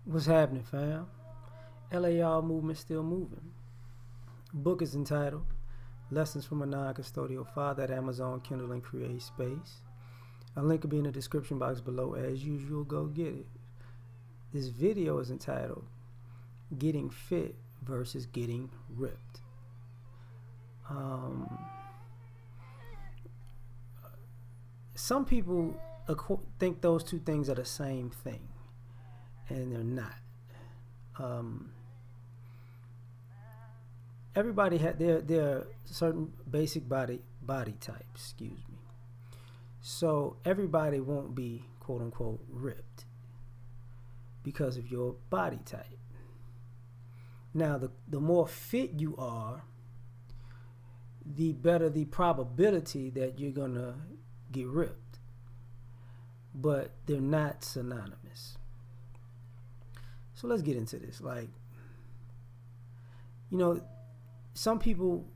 What's happening, fam? L.A.R movement still moving. Book is entitled Lessons from a Non-Custodial Father at Amazon, Kindle, and Create Space. A link will be in the description box below. As usual, go get it. This video is entitled Getting Fit versus Getting Ripped. Some people think those two things are the same thing, and they're not. Everybody had their certain basic body types, excuse me. So everybody won't be quote unquote ripped because of your body type. Now the more fit you are, the better the probability that you're gonna get ripped. But they're not synonymous. So let's get into this. Like, some people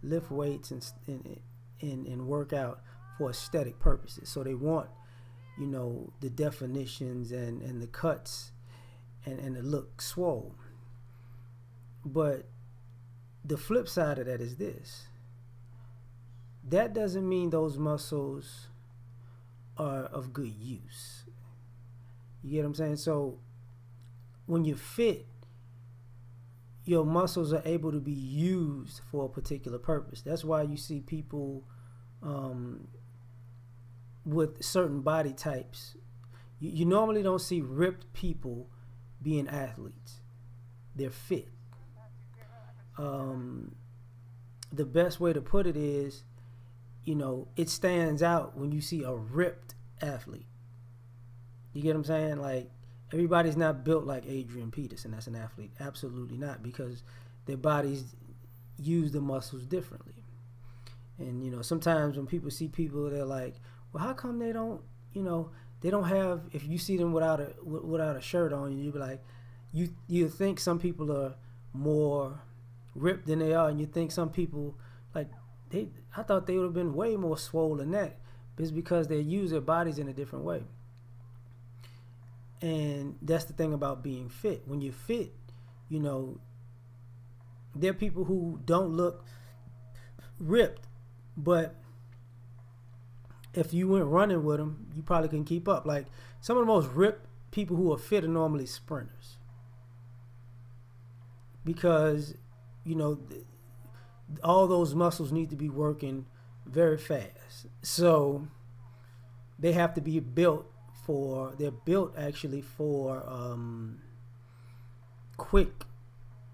lift weights and work out for aesthetic purposes. So they want, the definitions and the cuts and the look swole. But the flip side of that is this. That doesn't mean those muscles are of good use. You get what I'm saying? So when you're fit, your muscles are able to be used for a particular purpose. That's why you see people with certain body types. You normally don't see ripped people being athletes. They're fit. The best way to put it is, it stands out when you see a ripped athlete. You get what I'm saying? Like, everybody's not built like Adrian Peterson. That's an athlete. Absolutely not, because their bodies use the muscles differently. And, sometimes when people see people, they're like, well, how come they don't, they don't have, if you see them without a shirt on, you'd be like, you think some people are more ripped than they are, and you think some people, like, I thought they would have been way more swole than that. But it's because they use their bodies in a different way. And that's the thing about being fit. When you're fit, there are people who don't look ripped, but if you went running with them, you probably can keep up. Like, some of the most ripped people who are fit are normally sprinters, because all those muscles need to be working very fast. So they have to be built they're built actually for quick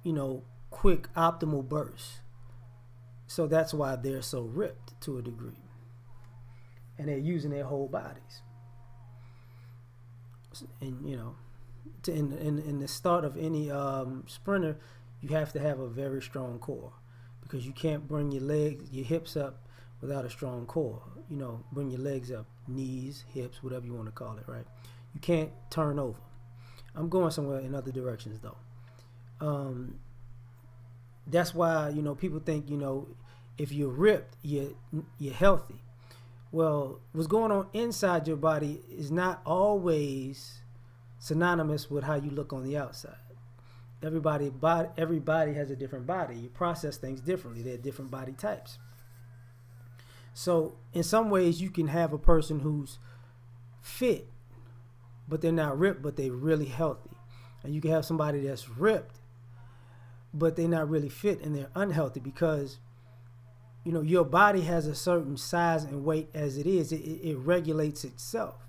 optimal bursts. So that's why they're so ripped to a degree, and they're using their whole bodies. And in the start of any sprinter, you have to have a very strong core, because you can't bring your hips up without a strong core. Bring your legs up, knees, hips, whatever you want to call it, right? You can't turn over. I'm going somewhere in other directions though. That's why people think if you're ripped, you're healthy. Well, what's going on inside your body is not always synonymous with how you look on the outside. Everybody has a different body. You process things differently. They're different body types. So in some ways, you can have a person who's fit, but they're not ripped, but they're really healthy. And you can have somebody that's ripped, but they're not really fit and they're unhealthy, because your body has a certain size and weight as it is. It regulates itself.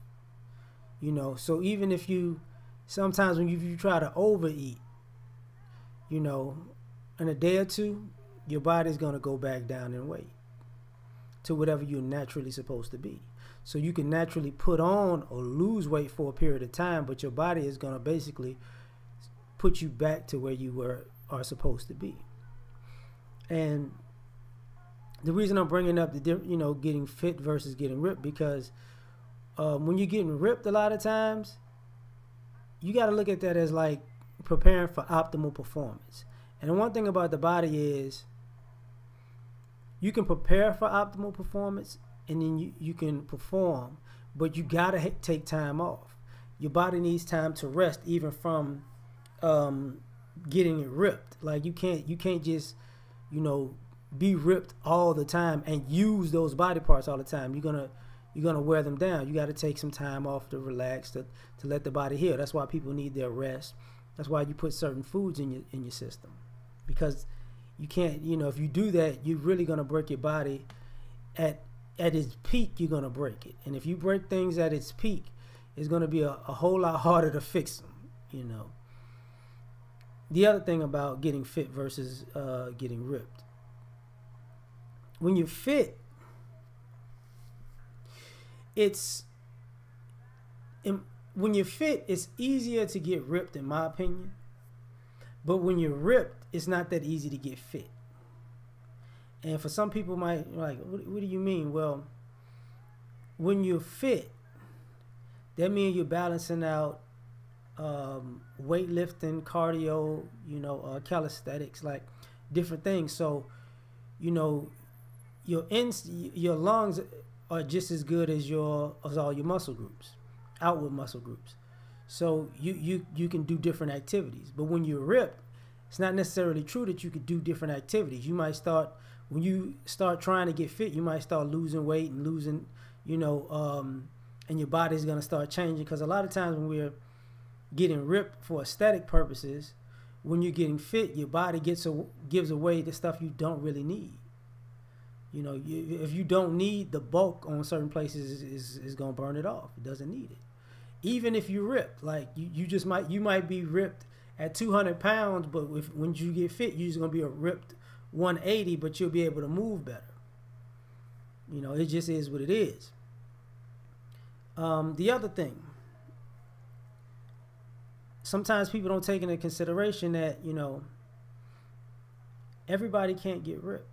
So even if sometimes when you try to overeat, in a day or two, your body's going to go back down in weight to whatever you're naturally supposed to be. So you can naturally put on or lose weight for a period of time, but your body is going to basically put you back to where you are supposed to be. And the reason I'm bringing up getting fit versus getting ripped, because when you're getting ripped, a lot of times you got to look at that as like preparing for optimal performance. And the one thing about the body is, you can prepare for optimal performance, and then you can perform, but you gotta take time off. your body needs time to rest, even from um, getting it ripped. Like you can't just, you know, be ripped all the time and use those body parts all the time. You're gonna wear them down. You got to take some time off to relax, to let the body heal. That's why people need their rest. That's why you put certain foods in your system, because you can't, you know, if you do that, you're really gonna break your body at its peak. You're gonna break it, and if you break things at its peak, it's gonna be a whole lot harder to fix them. You know. The other thing about getting fit versus getting ripped. When you're fit, when you're fit, it's easier to get ripped, in my opinion. But when you're ripped, it's not that easy to get fit. And for some people, might like, what do you mean? Well, when you're fit, that means you're balancing out weightlifting, cardio, you know, calisthenics, like different things. So, you know, your lungs are just as good as all your muscle groups, outward muscle groups. So you can do different activities. But when you're ripped, it's not necessarily true that you could do different activities. You might start, when you start trying to get fit, you might start losing weight and losing, you know, and your body's gonna start changing. Because a lot of times when we're getting ripped for aesthetic purposes, when you're getting fit, your body gives away the stuff you don't really need. You know, if you don't need the bulk on certain places, is gonna burn it off. It doesn't need it. Even if you're ripped, like you might be ripped at 200 pounds, but when you get fit, you're just gonna be a ripped 180, but you'll be able to move better. You know, it just is what it is. The other thing, sometimes people don't take into consideration that, you know, everybody can't get ripped.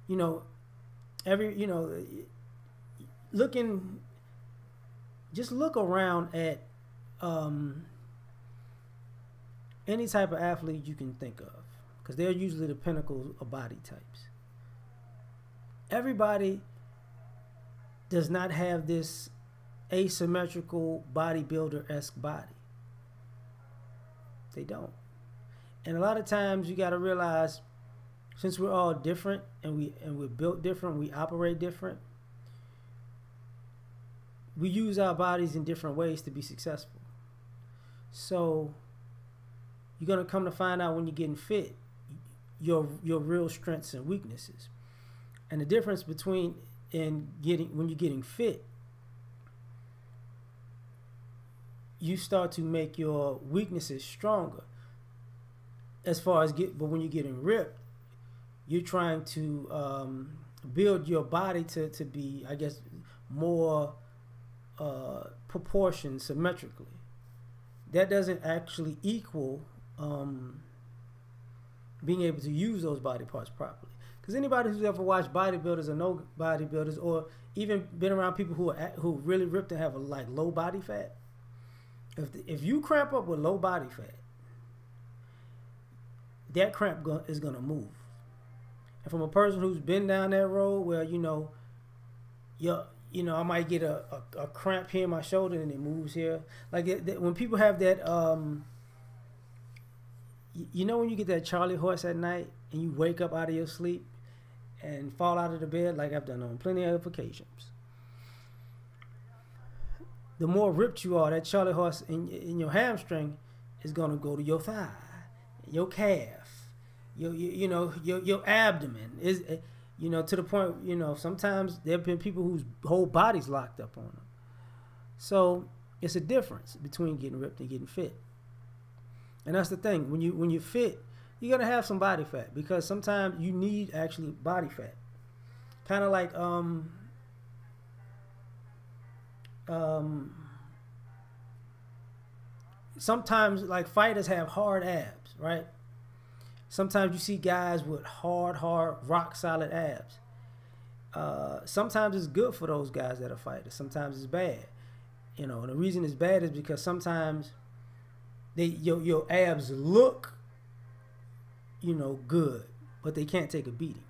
You know, just look around at any type of athlete you can think of, because they're usually the pinnacle of body types. Everybody does not have this asymmetrical bodybuilder-esque body. They don't. And a lot of times you got to realize, since we're all different and we're built different, we operate different, we use our bodies in different ways to be successful. So you're gonna come to find out when you're getting fit your real strengths and weaknesses. And the difference between when you're getting fit, you start to make your weaknesses stronger. But when you're getting ripped, you're trying to build your body to be, I guess, more proportioned symmetrically. That doesn't actually equal being able to use those body parts properly. Because anybody who's ever watched bodybuilders or no bodybuilders, or even been around people who really ripped and have like low body fat, if you cramp up with low body fat, that cramp is gonna move. And from a person who's been down that road, where you know, I might get a cramp here in my shoulder and it moves here. Like when people have that, you know, when you get that Charlie horse at night and you wake up out of your sleep and fall out of the bed, like I've done on plenty of occasions. The more ripped you are, that Charlie horse in your hamstring is gonna go to your thigh, your calf, your abdomen is, you know, to the point, you know, sometimes there have been people whose whole body's locked up on them. So it's a difference between getting ripped and getting fit. And that's the thing. When you're fit, you gotta have some body fat, because sometimes you need actually body fat. Kind of like sometimes like fighters have hard abs, right? Sometimes you see guys with hard, rock solid abs. Sometimes it's good for those guys that are fighters. Sometimes it's bad. You know, and the reason it's bad is because sometimes your abs look, you know, good, but they can't take a beating.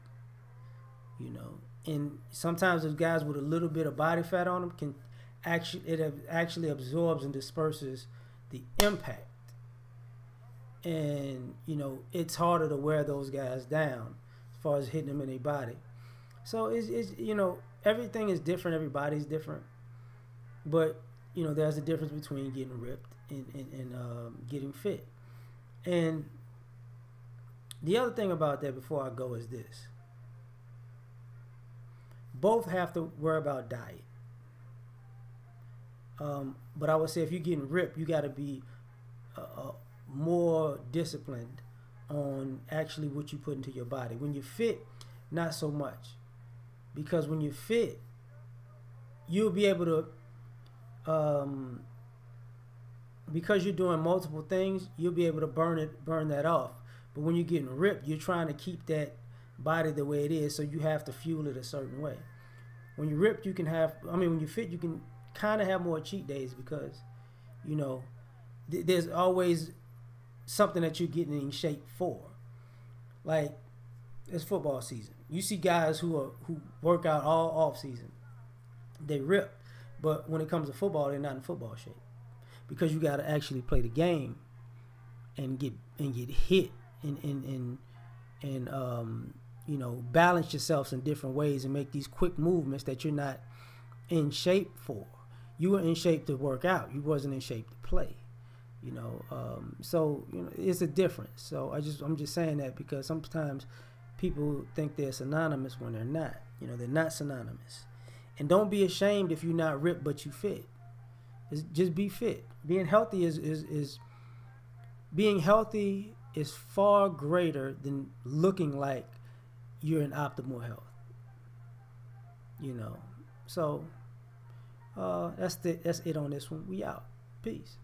You know, and sometimes those guys with a little bit of body fat on them can actually absorbs and disperses the impact, and it's harder to wear those guys down as far as hitting them in their body. So it's everything is different. Everybody's different, but there's a difference between getting ripped and getting fit. And the other thing about that before I go is this: both have to worry about diet. But I would say if you're getting ripped, you got to be more disciplined on actually what you put into your body. When you're fit, not so much, because when you're fit, you'll be able to, because you're doing multiple things, you'll be able to burn that off. But when you're getting ripped, you're trying to keep that body the way it is, so you have to fuel it a certain way. When you're ripped, you can have, when you're fit, you can kind of have more cheat days, because there's always something that you're getting in shape for. Like, it's football season. You see guys who work out all off season. They rip, but when it comes to football, they're not in football shape, because you got to actually play the game and get hit and balance yourselves in different ways and make these quick movements that you're not in shape for. You were in shape to work out. You wasn't in shape to play. So it's a difference. So I'm just saying that because sometimes people think they're synonymous when they're not. They're not synonymous. And don't be ashamed if you're not ripped but you fit. Just be fit. Being healthy is far greater than looking like you're in optimal health. So that's it on this one. We out. Peace.